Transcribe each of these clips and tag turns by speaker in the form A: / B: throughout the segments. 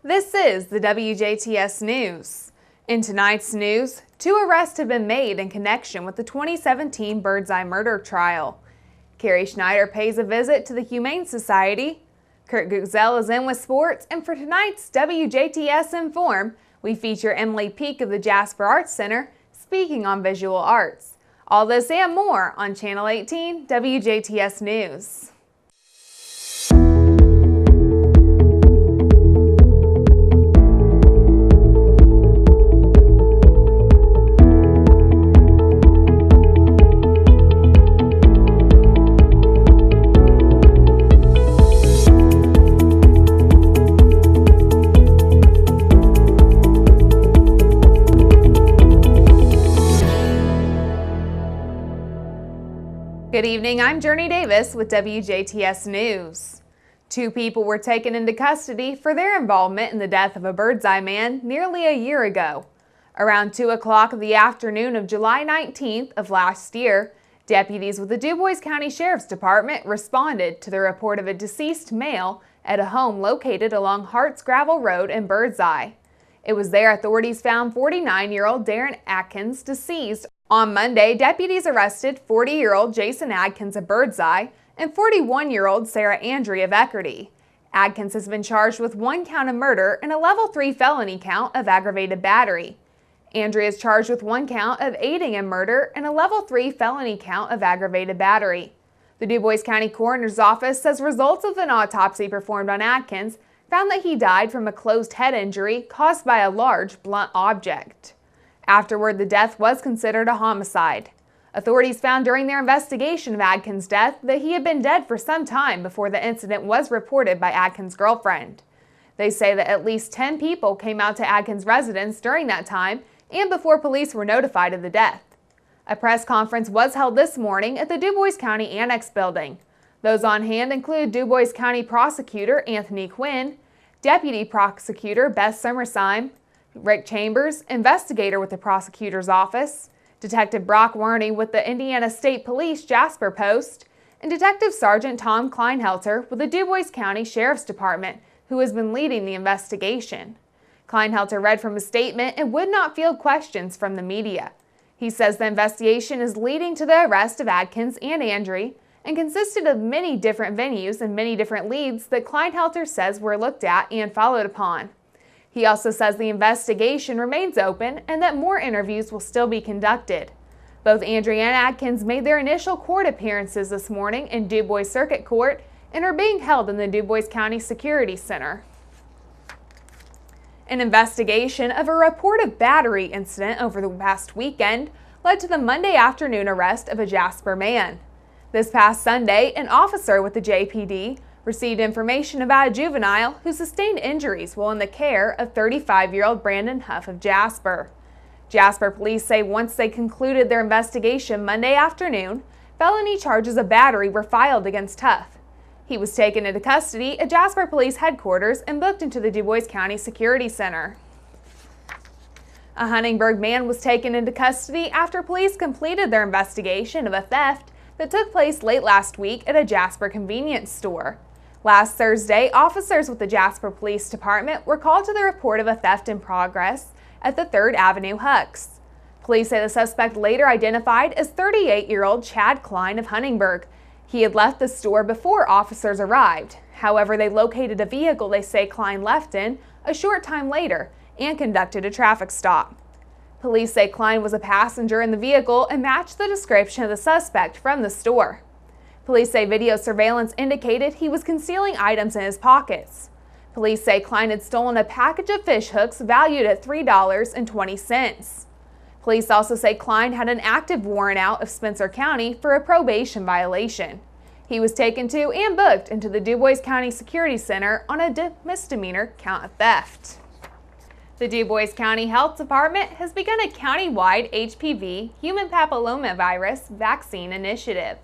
A: This is the WJTS News. In tonight's news, 2 arrests have been made in connection with the 2017 Birdseye Murder trial. Carrie Schneider pays a visit to the Humane Society. Kurt Guzel is in with sports, and for tonight's WJTS Inform, we feature Emily Peak of the Jasper Arts Center speaking on visual arts. All this and more on Channel 18 WJTS News. Good evening, I'm Jurnee Davis with WJTS News. 2 people were taken into custody for their involvement in the death of a Birdseye man nearly a year ago. Around 2 o'clock of the afternoon of July 19th of last year, deputies with the DuBois County Sheriff's Department responded to the report of a deceased male at a home located along Hartsgravel Road in Birdseye. It was there authorities found 49-year-old Darren Atkins deceased. On Monday, deputies arrested 40-year-old Jason Adkins of Birdseye and 41-year-old Sarah Andrea of Eckerty. Adkins has been charged with 1 count of murder and a level 3 felony count of aggravated battery. Andrea is charged with 1 count of aiding in murder and a level 3 felony count of aggravated battery. The DuBois County Coroner's Office says results of an autopsy performed on Adkins found that he died from a closed head injury caused by a large blunt object. Afterward, the death was considered a homicide. Authorities found during their investigation of Adkins' death that he had been dead for some time before the incident was reported by Adkins' girlfriend. They say that at least 10 people came out to Adkins' residence during that time and before police were notified of the death. A press conference was held this morning at the DuBois County Annex Building. Those on hand include DuBois County Prosecutor Anthony Quinn, Deputy Prosecutor Beth Summersheim, Rick Chambers, investigator with the prosecutor's office, Detective Brock Warney with the Indiana State Police Jasper Post, and Detective Sergeant Tom Kleinhelter with the DuBois County Sheriff's Department, who has been leading the investigation. Kleinhelter read from a statement and would not field questions from the media. He says the investigation is leading to the arrest of Adkins and Andrea and consisted of many different venues and many different leads that Kleinhelter says were looked at and followed upon. He also says the investigation remains open and that more interviews will still be conducted. Both Andrea and Adkins made their initial court appearances this morning in DuBois Circuit Court and are being held in the DuBois County Security Center. An investigation of a reported battery incident over the past weekend led to the Monday afternoon arrest of a Jasper man. This past Sunday, an officer with the JPD received information about a juvenile who sustained injuries while in the care of 35-year-old Brandon Huff of Jasper. Jasper police say once they concluded their investigation Monday afternoon, felony charges of battery were filed against Huff. He was taken into custody at Jasper Police Headquarters and booked into the DuBois County Security Center. A Huntingburg man was taken into custody after police completed their investigation of a theft that took place late last week at a Jasper convenience store. Last Thursday, officers with the Jasper Police Department were called to the report of a theft in progress at the 3rd Avenue Hucks. Police say the suspect later identified as 38-year-old Chad Klein of Huntingburg. He had left the store before officers arrived. However, they located a vehicle they say Klein left in a short time later and conducted a traffic stop. Police say Klein was a passenger in the vehicle and matched the description of the suspect from the store. Police say video surveillance indicated he was concealing items in his pockets. Police say Klein had stolen a package of fish hooks valued at $3.20. Police also say Klein had an active warrant out of Spencer County for a probation violation. He was taken to and booked into the DuBois County Security Center on a misdemeanor count of theft. The DuBois County Health Department has begun a county-wide HPV human papillomavirus vaccine initiative.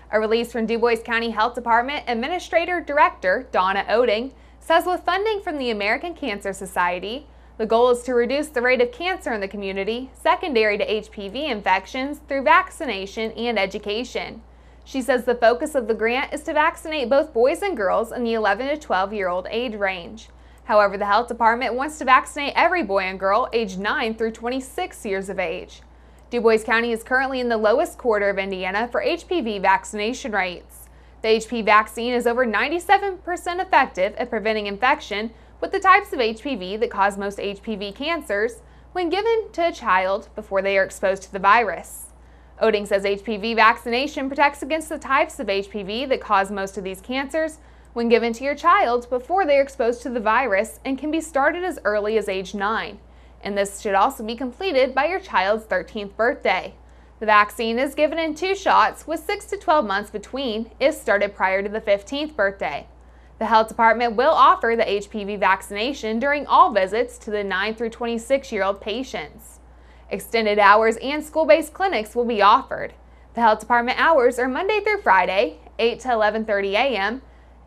A: A release from DuBois County Health Department Administrator Director Donna Oding says with funding from the American Cancer Society, the goal is to reduce the rate of cancer in the community secondary to HPV infections through vaccination and education. She says the focus of the grant is to vaccinate both boys and girls in the 11 to 12-year-old age range. However, the health department wants to vaccinate every boy and girl aged 9 through 26 years of age. Du Bois County is currently in the lowest quarter of Indiana for HPV vaccination rates. The HPV vaccine is over 97% effective at preventing infection with the types of HPV that cause most HPV cancers when given to a child before they are exposed to the virus. Oeding says HPV vaccination protects against the types of HPV that cause most of these cancers when given to your child before they are exposed to the virus and can be started as early as age 9. And this should also be completed by your child's 13th birthday. The vaccine is given in 2 shots with 6 to 12 months between if started prior to the 15th birthday. The health department will offer the HPV vaccination during all visits to the 9 through 26-year-old patients. Extended hours and school-based clinics will be offered. The health department hours are Monday through Friday, 8 to 11:30 a.m.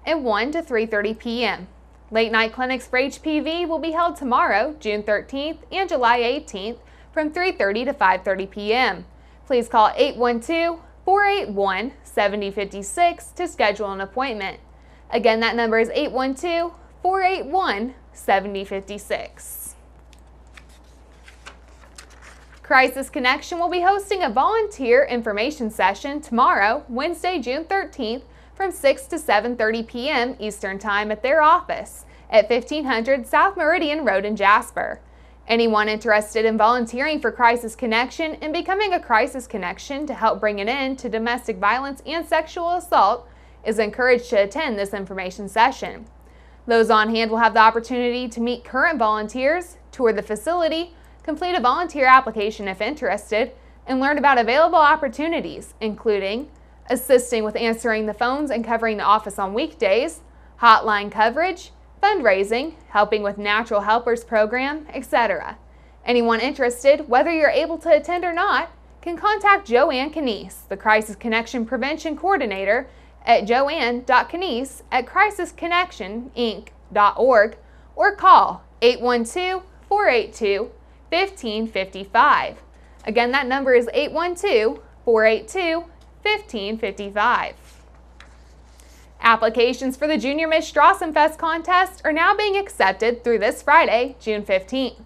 A: and 1 to 3:30 p.m. Late night clinics for HPV will be held tomorrow, June 13th and July 18th from 3:30 to 5:30 p.m. Please call 812-481-7056 to schedule an appointment. Again, that number is 812-481-7056. Crisis Connection will be hosting a volunteer information session tomorrow, Wednesday, June 13th, from 6 to 7:30 p.m. Eastern Time at their office at 1500 South Meridian Road in Jasper. Anyone interested in volunteering for Crisis Connection and becoming a Crisis Connection to help bring an end to domestic violence and sexual assault is encouraged to attend this information session. Those on hand will have the opportunity to meet current volunteers, tour the facility, complete a volunteer application if interested, and learn about available opportunities, including assisting with answering the phones and covering the office on weekdays, hotline coverage, fundraising, helping with Natural Helpers program, etc. Anyone interested, whether you're able to attend or not, can contact Joanne Canese, the Crisis Connection Prevention Coordinator, at joanne.canese@crisisconnectioninc.org or call 812-482-1555. Again, that number is 812-482-1555. Applications for the Junior Miss Strossen Fest contest are now being accepted through this Friday, June 15th.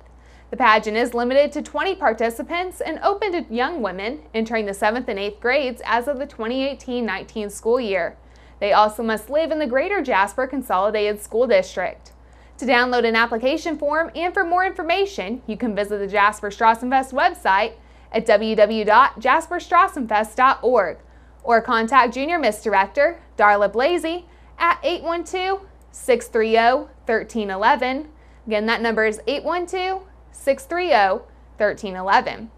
A: The pageant is limited to 20 participants and open to young women entering the 7th and 8th grades as of the 2018-19 school year. They also must live in the Greater Jasper Consolidated School District. To download an application form and for more information, you can visit the Jasper Strossen Fest website at www.jasperstrossenfest.org or contact Junior Miss Director Darla Blasey at 812-630-1311. Again, that number is 812-630-1311.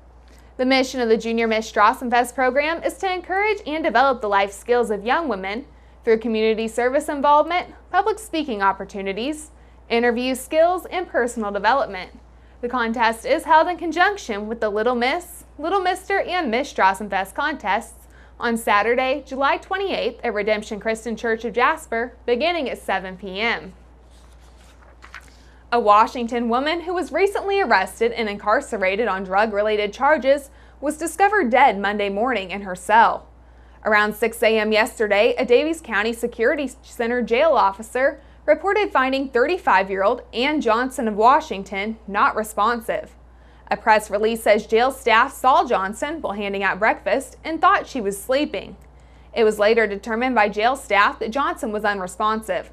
A: The mission of the Junior Miss Strossen Fest program is to encourage and develop the life skills of young women through community service involvement, public speaking opportunities, interview skills, and personal development. The contest is held in conjunction with the Little Miss, Little Mister, and Miss Strossen Fest contests on Saturday, July 28th at Redemption Christian Church of Jasper, beginning at 7 p.m. A Washington woman who was recently arrested and incarcerated on drug-related charges was discovered dead Monday morning in her cell. Around 6 a.m. yesterday, a Daviess County Security Center jail officer reported finding 35-year-old Ann Johnson of Washington not responsive. A press release says jail staff saw Johnson while handing out breakfast and thought she was sleeping. It was later determined by jail staff that Johnson was unresponsive.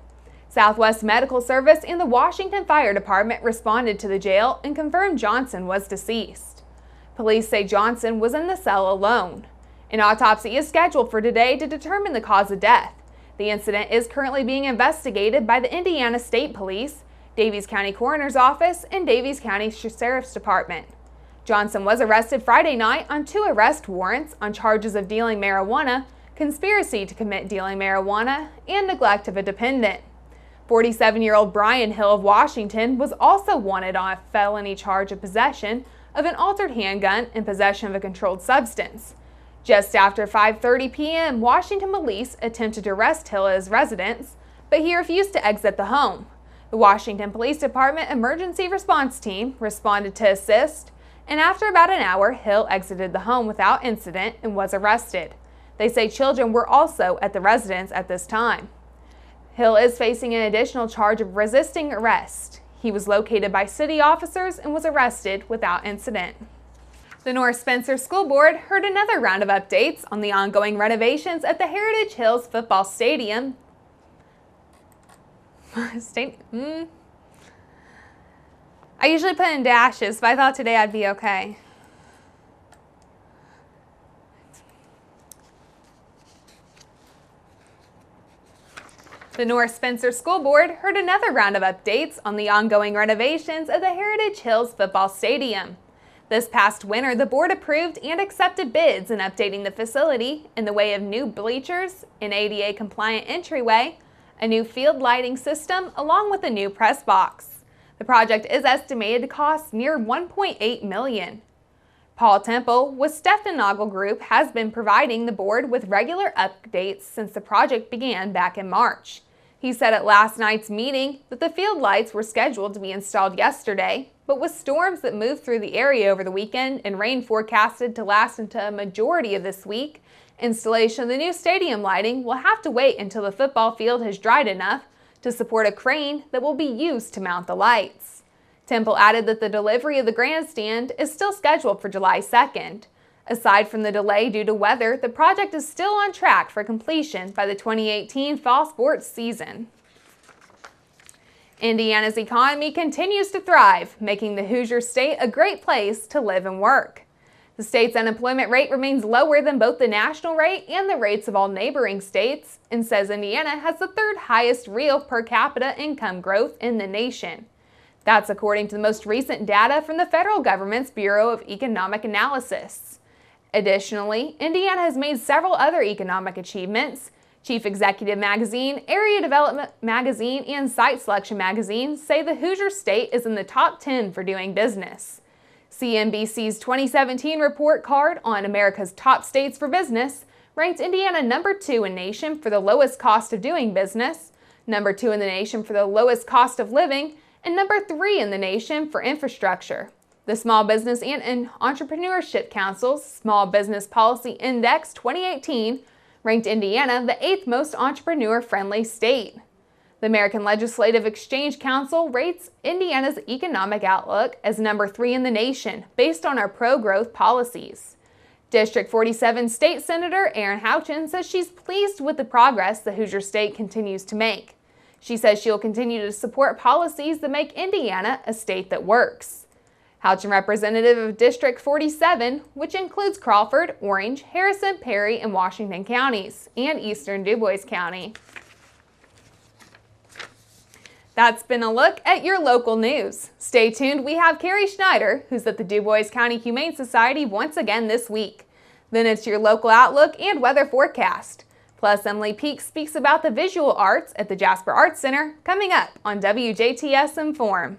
A: Southwest Medical Service and the Washington Fire Department responded to the jail and confirmed Johnson was deceased. Police say Johnson was in the cell alone. An autopsy is scheduled for today to determine the cause of death. The incident is currently being investigated by the Indiana State Police, Daviess County Coroner's Office, and Daviess County Sheriff's Department. Johnson was arrested Friday night on 2 arrest warrants on charges of dealing marijuana, conspiracy to commit dealing marijuana, and neglect of a dependent. 47-year-old Brian Hill of Washington was also wanted on a felony charge of possession of an altered handgun and possession of a controlled substance. Just after 5:30 p.m., Washington police attempted to arrest Hill at his residence, but he refused to exit the home. The Washington Police Department Emergency Response Team responded to assist, and after about an hour, Hill exited the home without incident and was arrested. They say children were also at the residence at this time. Hill is facing an additional charge of resisting arrest. He was located by city officers and was arrested without incident. The North Spencer School Board heard another round of updates on the ongoing renovations at the Heritage Hills Football Stadium. I usually put in dashes, but I thought today I'd be okay. The North Spencer School Board heard another round of updates on the ongoing renovations of the Heritage Hills Football Stadium. This past winter, the board approved and accepted bids in updating the facility in the way of new bleachers, an ADA-compliant entryway, a new field lighting system, along with a new press box. The project is estimated to cost near $1.8 million. Paul Temple with Steffenagel Group has been providing the board with regular updates since the project began back in March. He said at last night's meeting that the field lights were scheduled to be installed yesterday, but with storms that moved through the area over the weekend and rain forecasted to last into a majority of this week, installation of the new stadium lighting will have to wait until the football field has dried enough to support a crane that will be used to mount the lights. Temple added that the delivery of the grandstand is still scheduled for July 2nd. Aside from the delay due to weather, the project is still on track for completion by the 2018 fall sports season. Indiana's economy continues to thrive, making the Hoosier State a great place to live and work. The state's unemployment rate remains lower than both the national rate and the rates of all neighboring states, and says Indiana has the third highest real per capita income growth in the nation. That's according to the most recent data from the federal government's Bureau of Economic Analysis. Additionally, Indiana has made several other economic achievements. Chief Executive Magazine, Area Development Magazine, and Site Selection Magazine say the Hoosier State is in the top 10 for doing business. CNBC's 2017 report card on America's top states for business ranked Indiana number 2 in the nation for the lowest cost of doing business, number 2 in the nation for the lowest cost of living, and number 3 in the nation for infrastructure. The Small Business and Entrepreneurship Council's Small Business Policy Index 2018 ranked Indiana the 8th most entrepreneur-friendly state. The American Legislative Exchange Council rates Indiana's economic outlook as number 3 in the nation based on our pro-growth policies. District 47 State Senator Erin Houchin says she's pleased with the progress the Hoosier State continues to make. She says she will continue to support policies that make Indiana a state that works. Houchin, representative of District 47, which includes Crawford, Orange, Harrison, Perry, and Washington counties, and eastern DuBois County. That's been a look at your local news. Stay tuned, we have Carrie Schneider, who's at the DuBois County Humane Society once again this week. Then it's your local outlook and weather forecast. Plus, Emily Peak speaks about the visual arts at the Jasper Arts Center coming up on WJTS Inform.